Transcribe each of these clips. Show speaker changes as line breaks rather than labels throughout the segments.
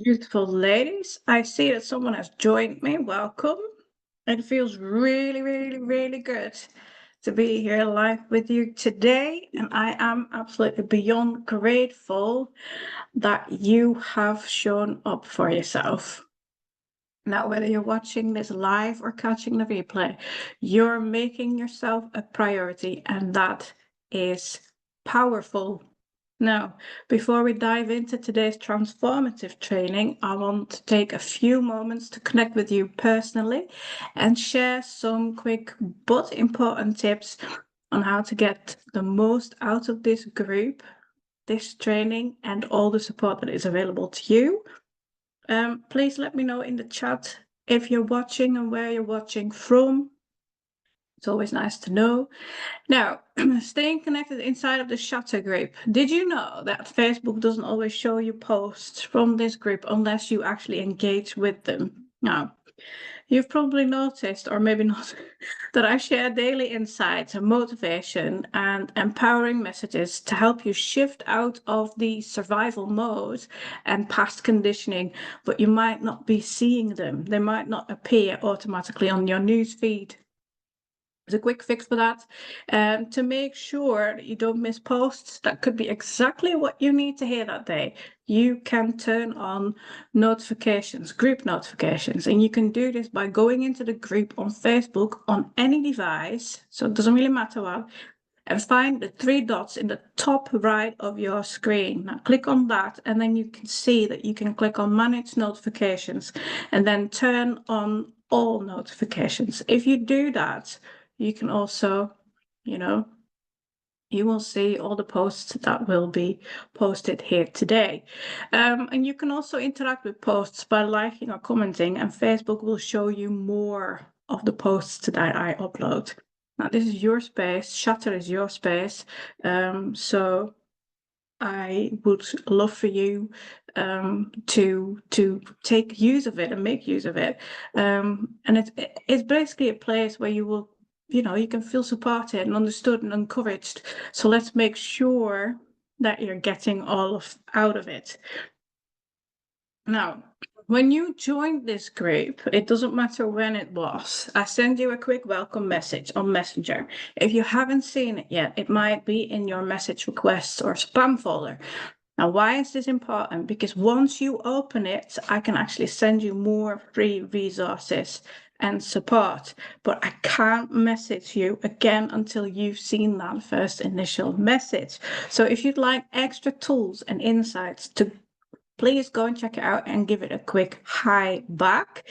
Beautiful ladies. I see that someone has joined me. Welcome. It feels really, really, really good to be here live with you today. And I am absolutely beyond grateful that you have shown up for yourself. Now, whether you're watching this live or catching the replay, you're making yourself a priority, and that is powerful. Now, before we dive into today's transformative training, I want to take a few moments to connect with you personally and share some quick but important tips on how to get the most out of this group, this training, and all the support that is available to you. Please let me know in the chat if you're watching and where you're watching from. It's always nice to know. Now, staying connected inside of the Shutter group. Did you know that Facebook doesn't always show you posts from this group unless you actually engage with them? Now, you've probably noticed, or maybe not, that I share daily insights and motivation and empowering messages to help you shift out of the survival mode and past conditioning, but you might not be seeing them. They might not appear automatically on your news feed. There's a quick fix for that. To make sure that you don't miss posts that could be exactly what you need to hear that day, you can turn on notifications, group notifications, and you can do this by going into the group on Facebook on any device, so it doesn't really matter what, and find the three dots in the top right of your screen. Now click on that, and then you can see that you can click on manage notifications and then turn on all notifications. If you do that, you can also, you will see all the posts that will be posted here today. And you can also interact with posts by liking or commenting, and Facebook will show you more of the posts that I upload. Now, this is your space. Shutter is your space. So I would love for you to take use of it and make use of it. And it's basically a place where you will, you can feel supported and understood and encouraged. So let's make sure that you're getting all out of it. Now, when you joined this group, it doesn't matter when it was, I send you a quick welcome message on Messenger. If you haven't seen it yet, it might be in your message requests or spam folder. Now, why is this important? Because once you open it, I can actually send you more free resources and support, but I can't message you again until you've seen that first initial message. So if you'd like extra tools and insights, please go and check it out and give it a quick hi back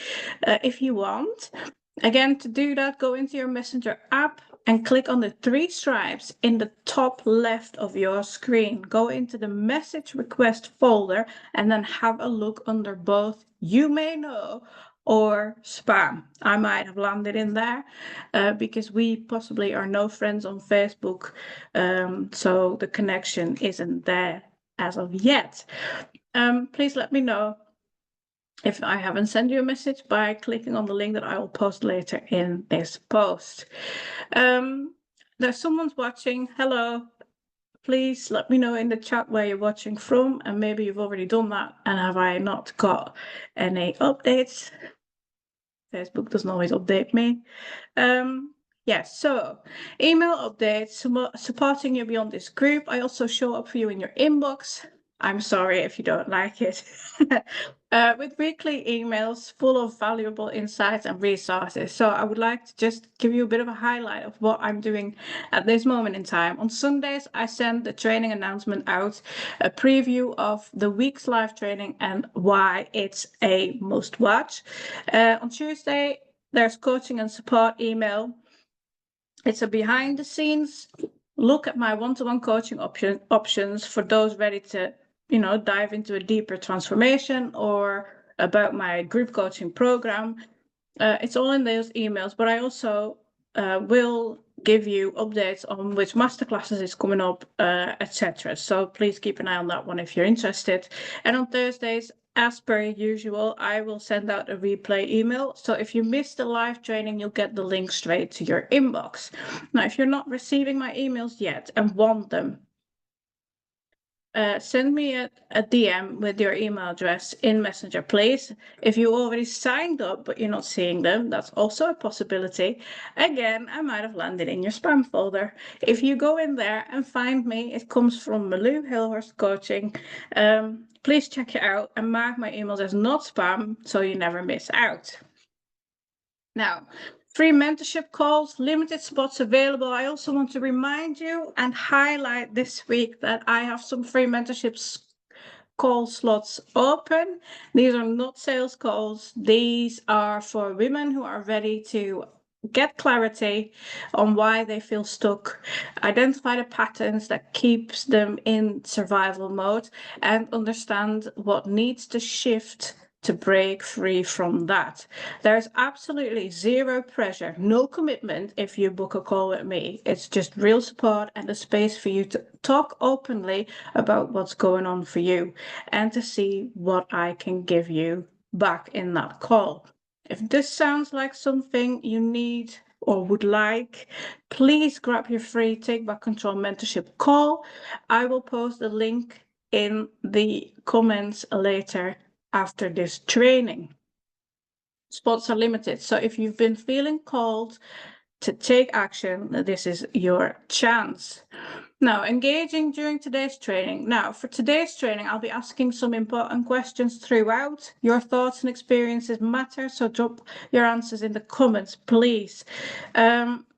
if you want. Again, to do that, go into your Messenger app and click on the three stripes in the top left of your screen. Go into the message request folder and then have a look under both you may know or spam. I might have landed in there because we possibly are no friends on Facebook, so the connection isn't there as of yet. Please let me know if I haven't sent you a message by clicking on the link that I will post later in this post. There's someone's watching. Hello. Please let me know in the chat where you're watching from, and maybe you've already done that, and have I not got any updates? Facebook doesn't always update me. Yes, so email updates, supporting you beyond this group. I also show up for you in your inbox. I'm sorry if you don't like it. With weekly emails full of valuable insights and resources. So I would like to just give you a bit of a highlight of what I'm doing at this moment in time. On Sundays, I send the training announcement out, a preview of the week's live training and why it's a must watch. On Tuesday, there's coaching and support email. It's a behind the scenes look at my one-to-one coaching options for those ready to, dive into a deeper transformation or about my group coaching program. It's all in those emails, but I also will give you updates on which masterclasses is coming up, etc. So please keep an eye on that one if you're interested. And on Thursdays, as per usual, I will send out a replay email. So if you missed the live training, you'll get the link straight to your inbox. Now, if you're not receiving my emails yet and want them, send me a DM with your email address in Messenger, please. If you already signed up but you're not seeing them, that's also a possibility. Again, I might have landed in your spam folder. If you go in there and find me, it comes from Malou Hilhorst Coaching. Please check it out and mark my emails as not spam so you never miss out. Now, free mentorship calls, limited spots available. I also want to remind you and highlight this week that I have some free mentorship call slots open. These are not sales calls. These are for women who are ready to get clarity on why they feel stuck, identify the patterns that keeps them in survival mode, and understand what needs to shift to break free from that. There's absolutely zero pressure, no commitment if you book a call with me. It's just real support and a space for you to talk openly about what's going on for you and to see what I can give you back in that call. If this sounds like something you need or would like, please grab your free Take Back Control mentorship call. I will post the link in the comments later after this training. Spots are limited, so if you've been feeling called to take action, this is your chance. Now, engaging during today's training. Now, for today's training, I'll be asking some important questions throughout. Your thoughts and experiences matter, so drop your answers in the comments, please.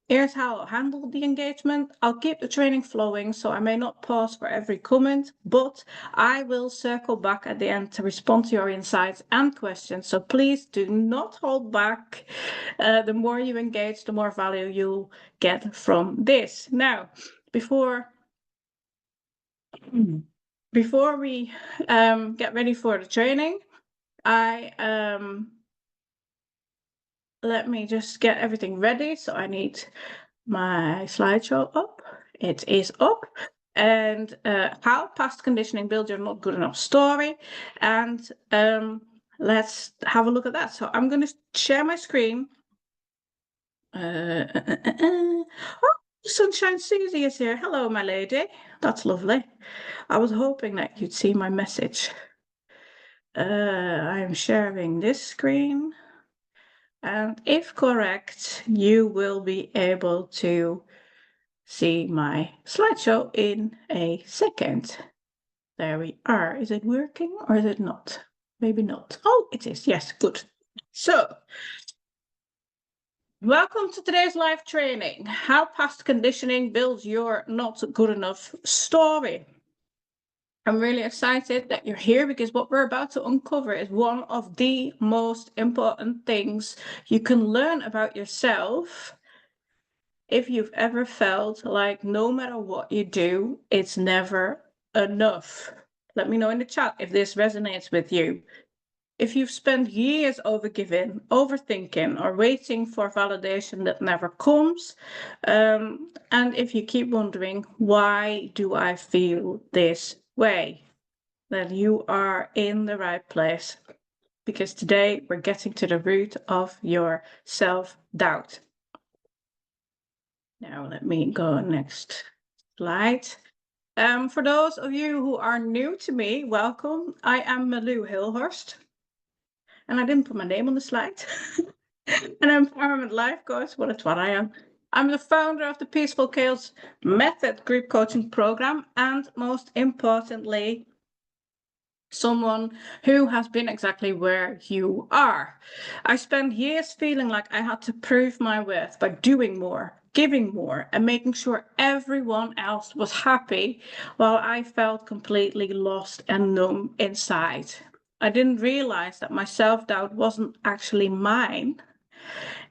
Here's how I'll handle the engagement. I'll keep the training flowing, so I may not pause for every comment, but I will circle back at the end to respond to your insights and questions. So please do not hold back. The more you engage, the more value you'll get from this. Now, before we get ready for the training, let me just get everything ready. So I need my slideshow up. It is up. And how past conditioning builds your not good enough story. And let's have a look at that. So I'm going to share my screen. Oh, Sunshine Susie is here. Hello, my lady. That's lovely. I was hoping that you'd see my message. I'm sharing this screen. And if correct, you will be able to see my slideshow in a second. There we are. Is it working or is it not? Maybe not. Oh, it is. Yes, good. So, welcome to today's live training. How past conditioning builds your not good enough story. I'm really excited that you're here because what we're about to uncover is one of the most important things you can learn about yourself if you've ever felt like no matter what you do, it's never enough. Let me know in the chat if this resonates with you. If you've spent years overgiving, overthinking, or waiting for validation that never comes, and if you keep wondering, why do I feel this way? Then you are in the right place, because today we're getting to the root of your self-doubt. Now let me go next slide. For those of you who are new to me, welcome. I am Malou Hilhorst. And I didn't put my name on the slide. An empowerment life coach. Well, that's what I am. I'm the founder of the Peaceful Chaos Method group coaching program, and most importantly, someone who has been exactly where you are. I spent years feeling like I had to prove my worth by doing more, giving more, and making sure everyone else was happy, while I felt completely lost and numb inside. I didn't realize that my self-doubt wasn't actually mine.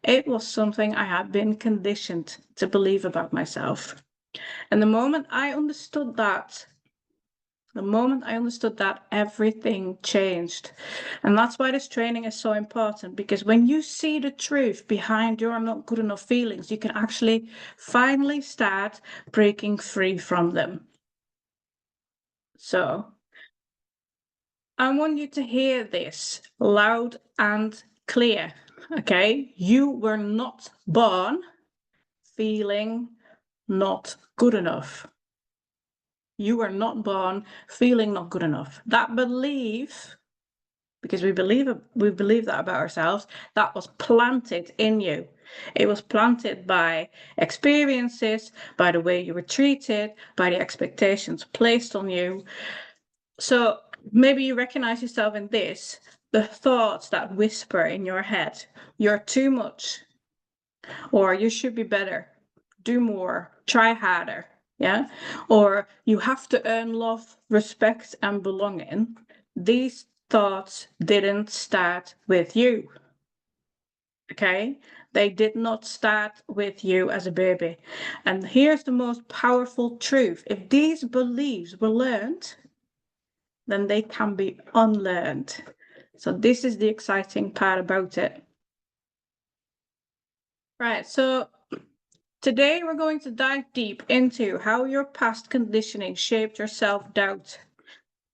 It was something I had been conditioned to believe about myself. And the moment I understood that, everything changed. And that's why this training is so important, because when you see the truth behind your not good enough feelings, you can actually finally start breaking free from them. So I want you to hear this loud and clear, okay? You were not born feeling not good enough. you were not born feeling not good enough. That belief, because we believe that about ourselves, that was planted in you. It was planted by experiences, by the way you were treated, by the expectations placed on you. So maybe you recognize yourself in this, the thoughts that whisper in your head, you're too much, or you should be better, do more, try harder, yeah? Or you have to earn love, respect, and belonging. These thoughts didn't start with you, okay? They did not start with you as a baby. And here's the most powerful truth. If these beliefs were learned, then they can be unlearned. So this is the exciting part about it. Right, so today we're going to dive deep into how your past conditioning shaped your self-doubt,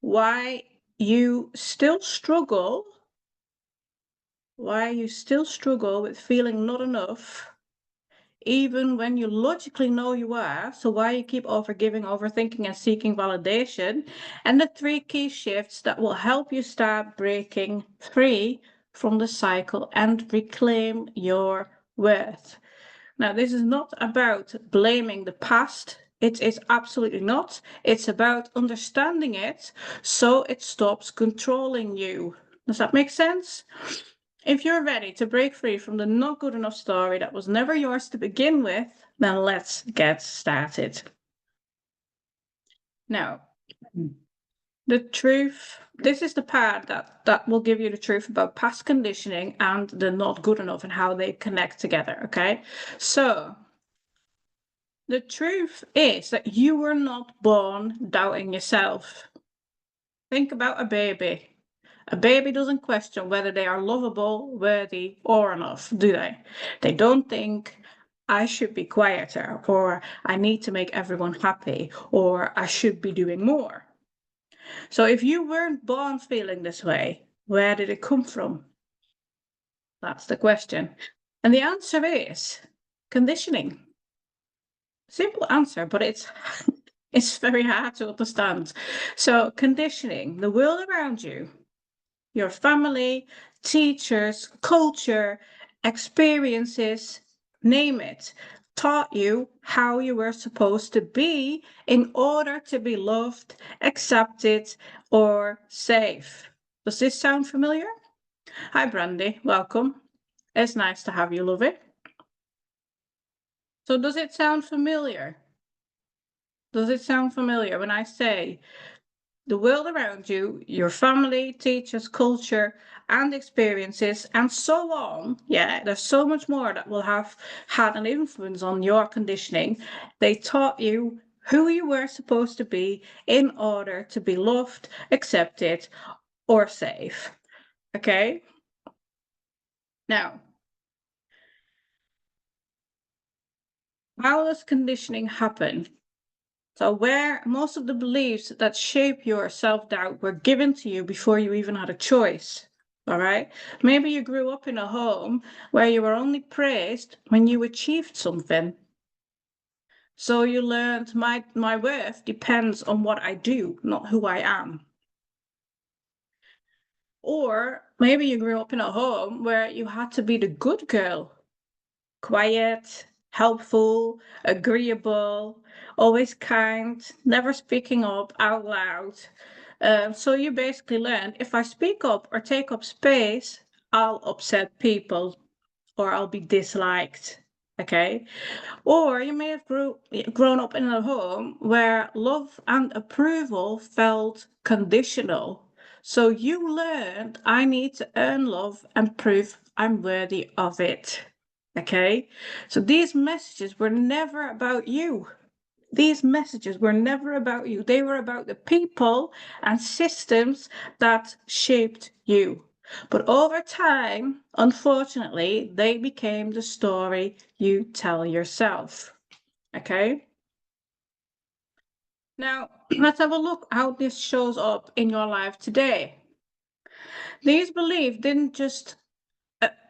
why you still struggle with feeling not enough, even when you logically know you are, so why you keep overgiving, overthinking, and seeking validation, and the 3 key shifts that will help you start breaking free from the cycle and reclaim your worth. Now, this is not about blaming the past. It is absolutely not. It's about understanding it so it stops controlling you. Does that make sense? If you're ready to break free from the not good enough story that was never yours to begin with, then let's get started. Now, the truth, this is the part that will give you the truth about past conditioning and the not good enough and how they connect together, okay? So, the truth is that you were not born doubting yourself. Think about a baby. A baby doesn't question whether they are lovable, worthy, or enough, do they? They don't think, I should be quieter, or I need to make everyone happy, or I should be doing more. So if you weren't born feeling this way, where did it come from? That's the question. And the answer is conditioning. Simple answer, but it's it's very hard to understand. So conditioning, the world around you, your family, teachers, culture, experiences, name it, taught you how you were supposed to be in order to be loved, accepted, or safe. Does this sound familiar? Hi, Brandy. Welcome. It's nice to have you, love it. So does it sound familiar? Does it sound familiar when I say the world around you, your family, teachers, culture, and experiences, and so on? Yeah, there's so much more that will have had an influence on your conditioning. They taught you who you were supposed to be in order to be loved, accepted, or safe. Okay? Now, how does conditioning happen? So where most of the beliefs that shape your self-doubt were given to you before you even had a choice, all right? Maybe you grew up in a home where you were only praised when you achieved something. So you learned my worth depends on what I do, not who I am. Or maybe you grew up in a home where you had to be the good girl, quiet, helpful, agreeable, always kind, never speaking up out loud. So you basically learned if I speak up or take up space, I'll upset people or I'll be disliked. Okay. Or you may have grown up in a home where love and approval felt conditional. So you learned I need to earn love and prove I'm worthy of it. Okay. So these messages were never about you. These messages were never about you. They were about the people and systems that shaped you. But over time, unfortunately, they became the story you tell yourself. Okay? Now, let's have a look how this shows up in your life today. These beliefs didn't just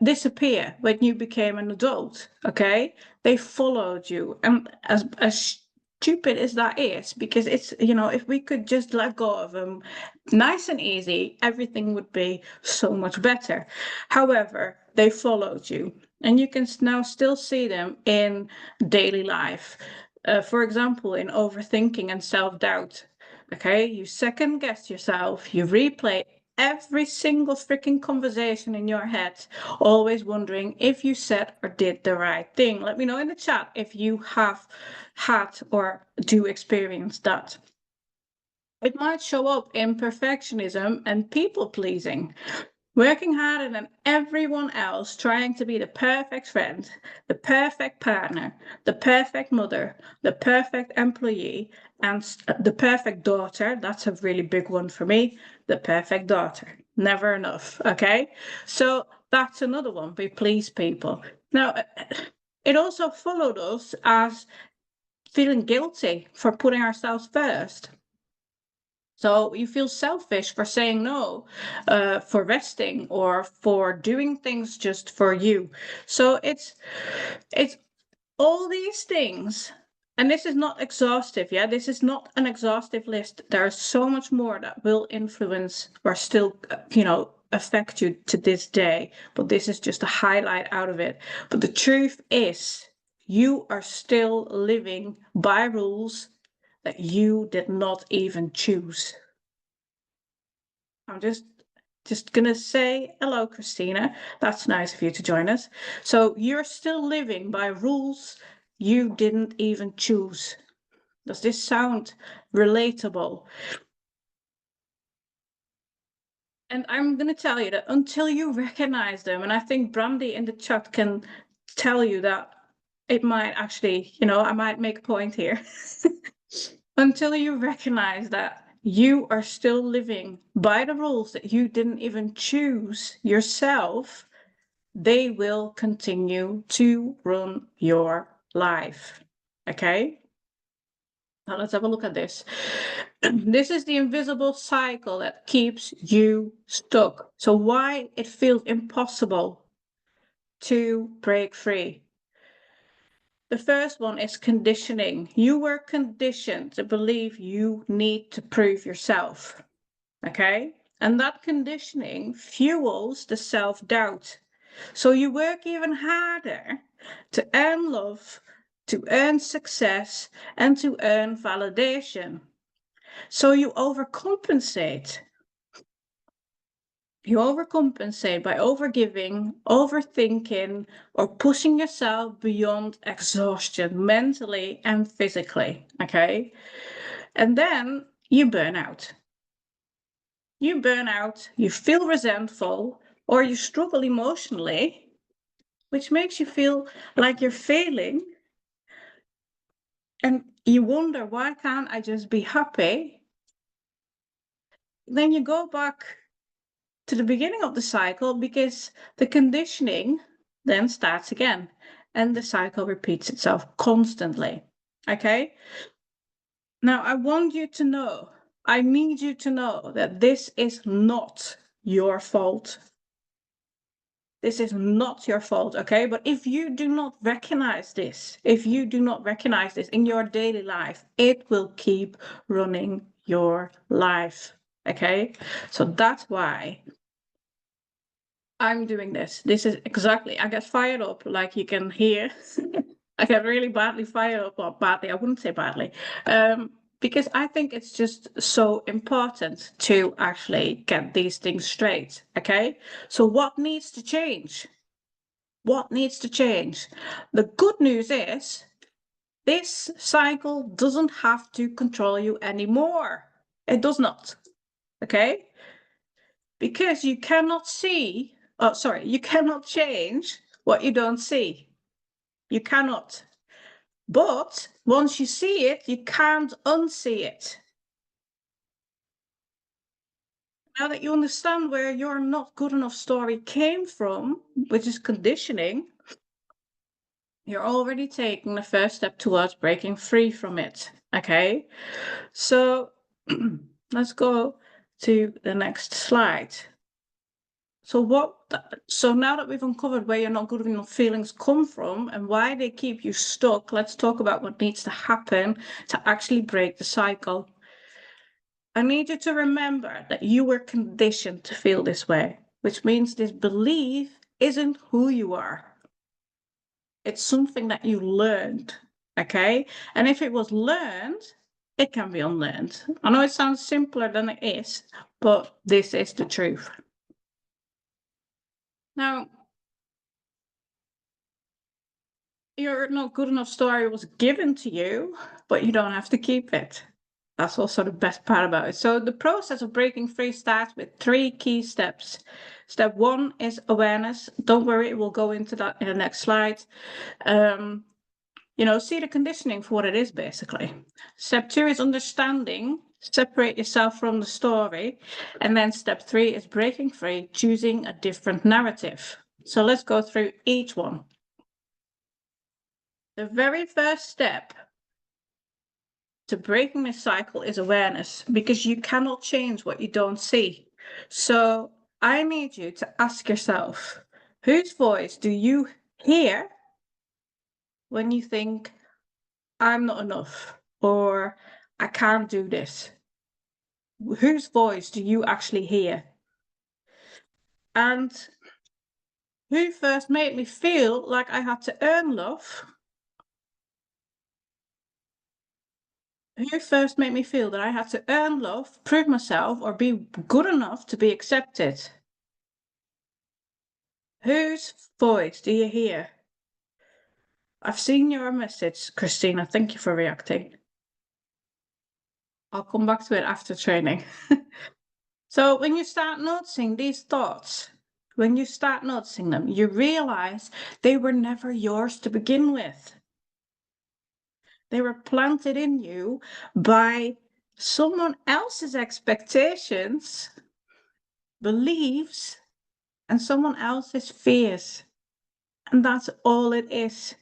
disappear when you became an adult, okay? They followed you. And as stupid as that is, because it's, if we could just let go of them nice and easy, everything would be so much better. However, they followed you, and you can now still see them in daily life. For example, in overthinking and self-doubt. Okay, you second guess yourself, you replay every single freaking conversation in your head, always wondering if you said or did the right thing. Let me know in the chat if you have had or do experience that. It might show up in perfectionism and people pleasing. Working harder than everyone else, trying to be the perfect friend, the perfect partner, the perfect mother, the perfect employee, and the perfect daughter. That's a really big one for me. The perfect daughter. Never enough. Okay. So that's another one. We please people. Now, it also followed us as feeling guilty for putting ourselves first. So you feel selfish for saying no, for resting, or for doing things just for you. So it's all these things, and this is not exhaustive. Yeah, this is not an exhaustive list. There's so much more that will influence or still, affect you to this day. But this is just a highlight out of it. But the truth is, you are still living by rules that you did not even choose. I'm just gonna say hello, Christina. That's nice of you to join us. So you're still living by rules you didn't even choose. Does this sound relatable? And I'm gonna tell you that until you recognize them, and I think Brandy in the chat can tell you that it might actually, I might make a point here. Until you recognize that you are still living by the rules that you didn't even choose yourself, they will continue to run your life. Okay? Now let's have a look at this. This is the invisible cycle that keeps you stuck. So why it feels impossible to break free. The first one is conditioning. You were conditioned to believe you need to prove yourself. Okay? And that conditioning fuels the self-doubt. So you work even harder to earn love, to earn success, and to earn validation. So you overcompensate. You overcompensate by overgiving, overthinking, or pushing yourself beyond exhaustion, mentally and physically. Okay? And then you burn out. You burn out, you feel resentful, or you struggle emotionally, which makes you feel like you're failing. And you wonder, why can't I just be happy? Then you go back to the beginning of the cycle, because the conditioning then starts again. And the cycle repeats itself constantly. Okay? Now, I want you to know, I need you to know that this is not your fault. This is not your fault, okay? But if you do not recognize this, in your daily life, it will keep running your life, okay? So that's why I'm doing this. This is exactly, I get fired up, like you can hear. I get really badly fired up, or badly, I wouldn't say badly, because I think it's just so important to actually get these things straight, okay? So what needs to change? What needs to change? The good news is this cycle doesn't have to control you anymore. It does not, okay? Because you cannot you cannot change what you don't see. You cannot. But once you see it, you can't unsee it. Now that you understand where your not good enough story came from, which is conditioning, you're already taking the first step towards breaking free from it. Okay, so let's go to the next slide. So now that we've uncovered where your not good enough feelings come from and why they keep you stuck, let's talk about what needs to happen to actually break the cycle. I need you to remember that you were conditioned to feel this way, which means this belief isn't who you are. It's something that you learned, okay? And if it was learned, it can be unlearned. I know it sounds simpler than it is, but this is the truth. Now, your not good enough story was given to you, but you don't have to keep it. That's also the best part about it. So the process of breaking free starts with 3 key steps. Step 1 is awareness. Don't worry, we'll go into that in the next slide. See the conditioning for what it is, basically. Step 2 is understanding. Separate yourself from the story. And then step 3 is breaking free, choosing a different narrative. So let's go through each one. The very first step to breaking this cycle is awareness, because you cannot change what you don't see. So I need you to ask yourself, whose voice do you hear when you think, I'm not enough, or I can't do this? Whose voice do you actually hear? And who first made me feel like I had to earn love? Who first made me feel that I had to earn love, prove myself, or be good enough to be accepted? Whose voice do you hear? I've seen your message, Christina. Thank you for reacting. I'll come back to it after training. So when you start noticing these thoughts, when you start noticing them, you realize they were never yours to begin with. They were planted in you by someone else's expectations, beliefs, and someone else's fears. And that's all it is.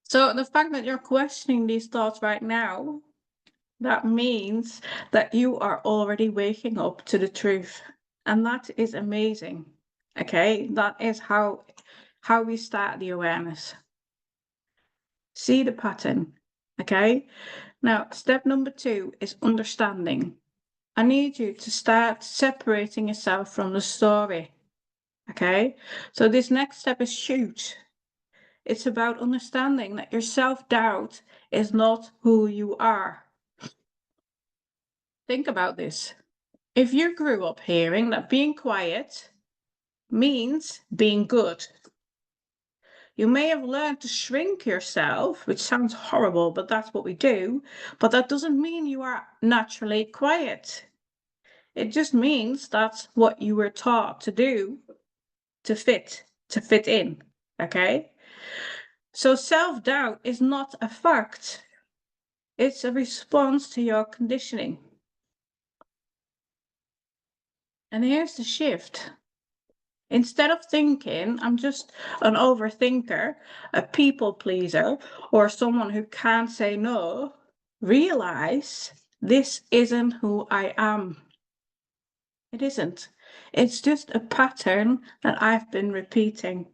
So the fact that you're questioning these thoughts right now, that means that you are already waking up to the truth. And that is amazing. Okay, that is how we start the awareness. See the pattern. Okay, now step number 2 is understanding. I need you to start separating yourself from the story. Okay, so this next step is huge. It's about understanding that your self-doubt is not who you are. Think about this. If you grew up hearing that being quiet means being good, you may have learned to shrink yourself, which sounds horrible, but that's what we do. But that doesn't mean you are naturally quiet. It just means that's what you were taught to do to fit in. Okay? So self-doubt is not a fact. It's a response to your conditioning. And here's the shift. Instead of thinking, I'm just an overthinker, a people pleaser, or someone who can't say no, realize this isn't who I am. It isn't. It's just a pattern that I've been repeating.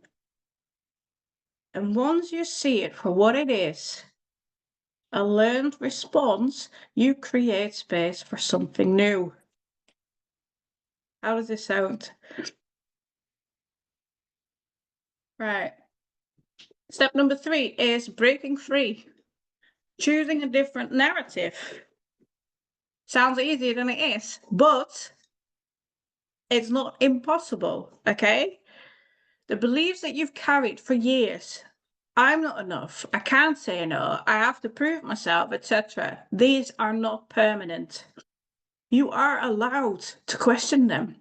And once you see it for what it is, a learned response, you create space for something new. How does this sound? Right. Step number 3 is breaking free, choosing a different narrative. Sounds easier than it is, but it's not impossible, okay? The beliefs that you've carried for years, I'm not enough, I can't say no, I have to prove myself, etc. These are not permanent. You are allowed to question them.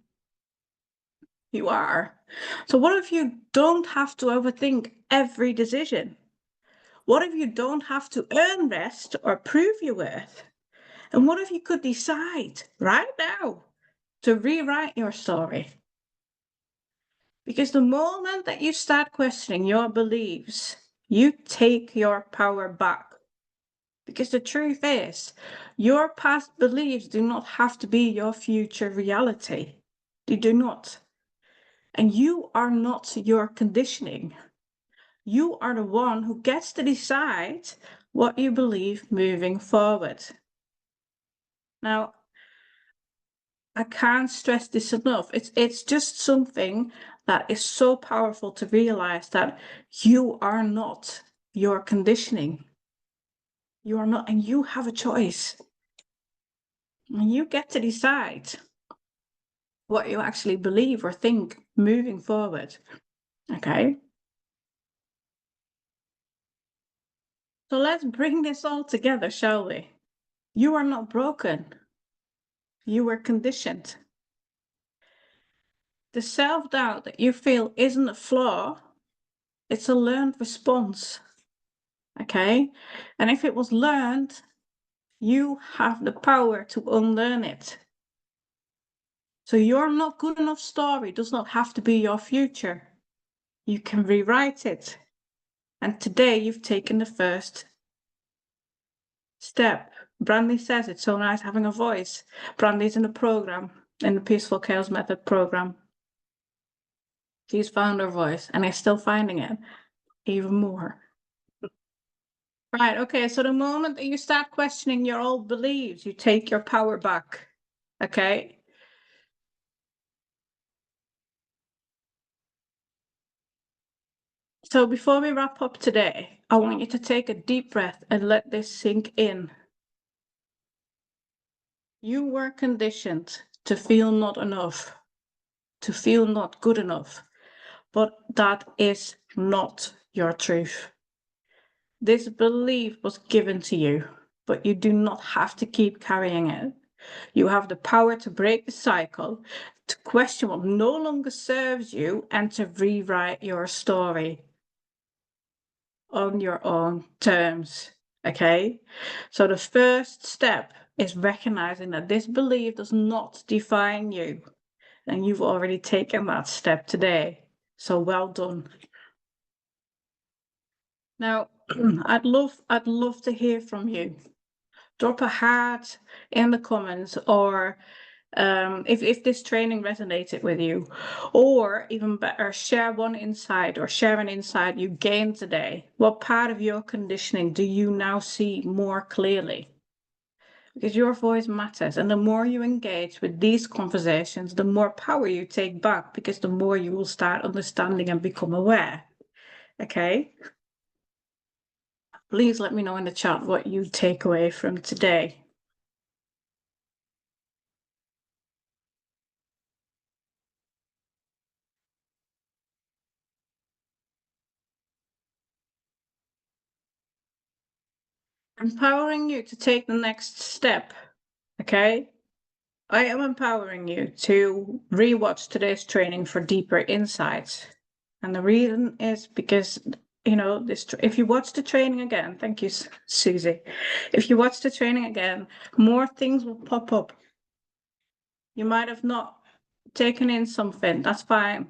You are. So what if you don't have to overthink every decision? What if you don't have to earn rest or prove your worth? And what if you could decide right now to rewrite your story? Because the moment that you start questioning your beliefs, you take your power back. Because the truth is, your past beliefs do not have to be your future reality. They do not. And you are not your conditioning. You are the one who gets to decide what you believe moving forward. Now, I can't stress this enough. It's just something that is so powerful to realize that you are not your conditioning. You are not, and you have a choice. And you get to decide what you actually believe or think moving forward. Okay? So let's bring this all together, shall we? You are not broken. You were conditioned. The self-doubt that you feel isn't a flaw, it's a learned response. Okay? And if it was learned, you have the power to unlearn it. So your not good enough story does not have to be your future. You can rewrite it. And today you've taken the first step. Brandy says it's so nice having a voice. Brandy's in the program, in the Peaceful Chaos Method program. She's found her voice and is still finding it even more. Right, okay, so the moment that you start questioning your old beliefs, you take your power back, okay? So before we wrap up today, I want you to take a deep breath and let this sink in. You were conditioned to feel not enough, to feel not good enough, but that is not your truth. This belief was given to you, but you do not have to keep carrying it. You have the power to break the cycle, to question what no longer serves you, and to rewrite your story on your own terms. Okay? So the first step is recognizing that this belief does not define you. And you've already taken that step today. So well done. Now, I'd love to hear from you. Drop a heart in the comments, or if this training resonated with you, or even better, share one insight or share an insight you gained today. What part of your conditioning do you now see more clearly? Because your voice matters, and the more you engage with these conversations, the more power you take back, because the more you will start understanding and become aware. Okay? Please let me know in the chat what you take away from today. Empowering you to take the next step. Okay? I am empowering you to rewatch today's training for deeper insights. And the reason is because, you know, if you watch the training again, thank you, Susie. If you watch the training again, more things will pop up. You might have not taken in something, that's fine.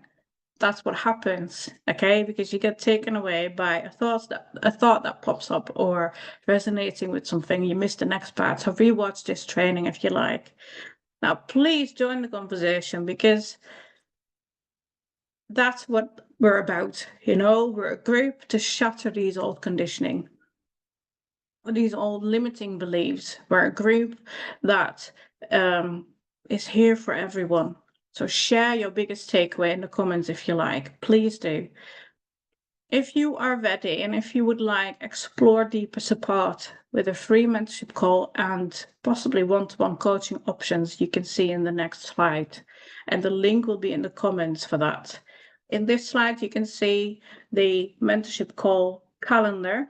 That's what happens, okay? Because you get taken away by a thought that pops up, or resonating with something. You missed the next part. So rewatch this training if you like. Now, please join the conversation, because that's what we're about. You know, we're a group to shatter these old conditioning, these old limiting beliefs. We're a group that is here for everyone. So share your biggest takeaway in the comments if you like. Please do. If you are ready, and if you would like explore deeper support with a free mentorship call and possibly one-to-one coaching options, you can see in the next slide. And the link will be in the comments for that. In this slide, you can see the mentorship call calendar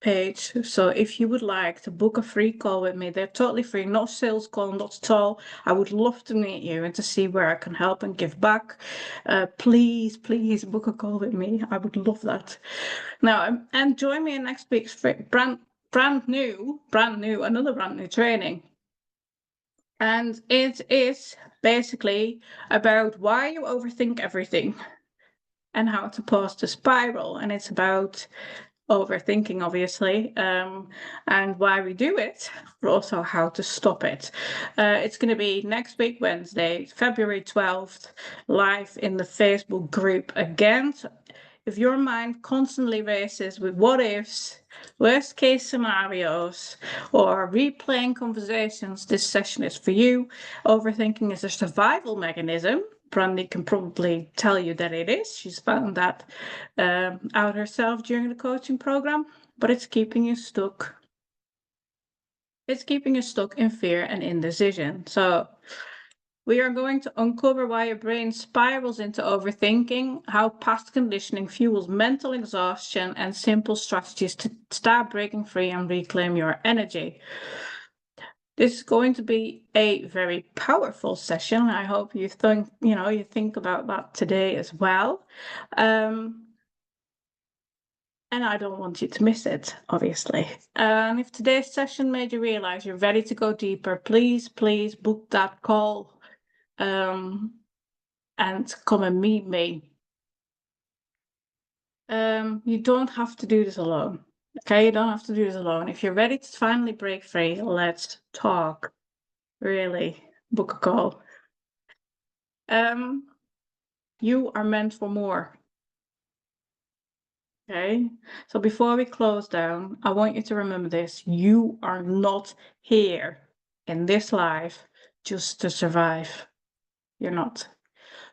page. So if you would like to book a free call with me, they're totally free, not sales call, not at all. I would love to meet you and to see where I can help and give back. Please book a call with me. I would love that. Now, and join me in next week's brand new training. And it is basically about why you overthink everything and how to pause the spiral. And it's about overthinking, obviously, and why we do it, but also how to stop it. It's going to be next week, Wednesday, February 12th, live in the Facebook group again. So if your mind constantly races with what ifs, worst case scenarios, or replaying conversations, this session is for you. Overthinking is a survival mechanism. Brandy can probably tell you that it is. She's found that out herself during the coaching program, but it's keeping you stuck. It's keeping you stuck in fear and indecision. So we are going to uncover why your brain spirals into overthinking, how past conditioning fuels mental exhaustion, and simple strategies to start breaking free and reclaim your energy. This is going to be a very powerful session. I hope you think about that today as well. And I don't want you to miss it, obviously. And if today's session made you realize you're ready to go deeper, please book that call and come and meet me. You don't have to do this alone. Okay, you don't have to do this alone. If you're ready to finally break free, let's talk. Really, book a call. You are meant for more. Okay, so before we close down, I want you to remember this. You are not here in this life just to survive. You're not.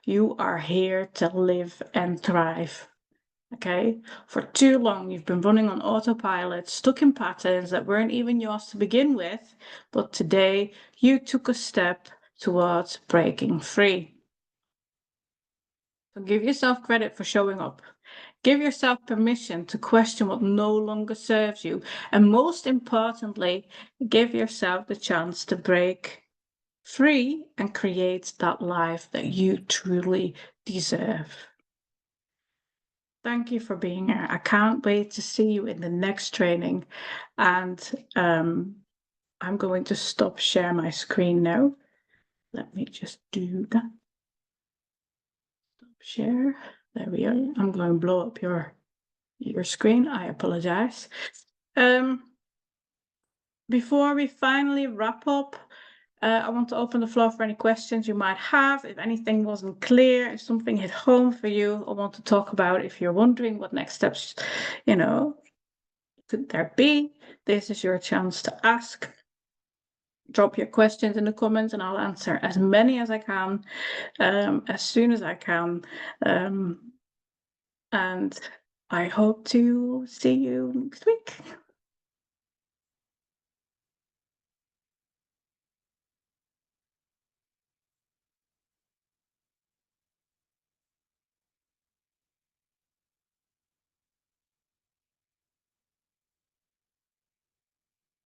You are here to live and thrive. Okay, for too long you've been running on autopilot, stuck in patterns that weren't even yours to begin with, but today you took a step towards breaking free. So give yourself credit for showing up. Give yourself permission to question what no longer serves you. And most importantly, give yourself the chance to break free and create that life that you truly deserve. Thank you for being here. I can't wait to see you in the next training. And I'm going to stop share my screen now. Let me just do that. Stop share. There we are. I'm going to blow up your screen. I apologize. Before we finally wrap up, I want to open the floor for any questions you might have. If anything wasn't clear, if something hit home for you, I want to talk about. If you're wondering what next steps, could there be, this is your chance to ask. Drop your questions in the comments and I'll answer as many as I can, as soon as I can. And I hope to see you next week.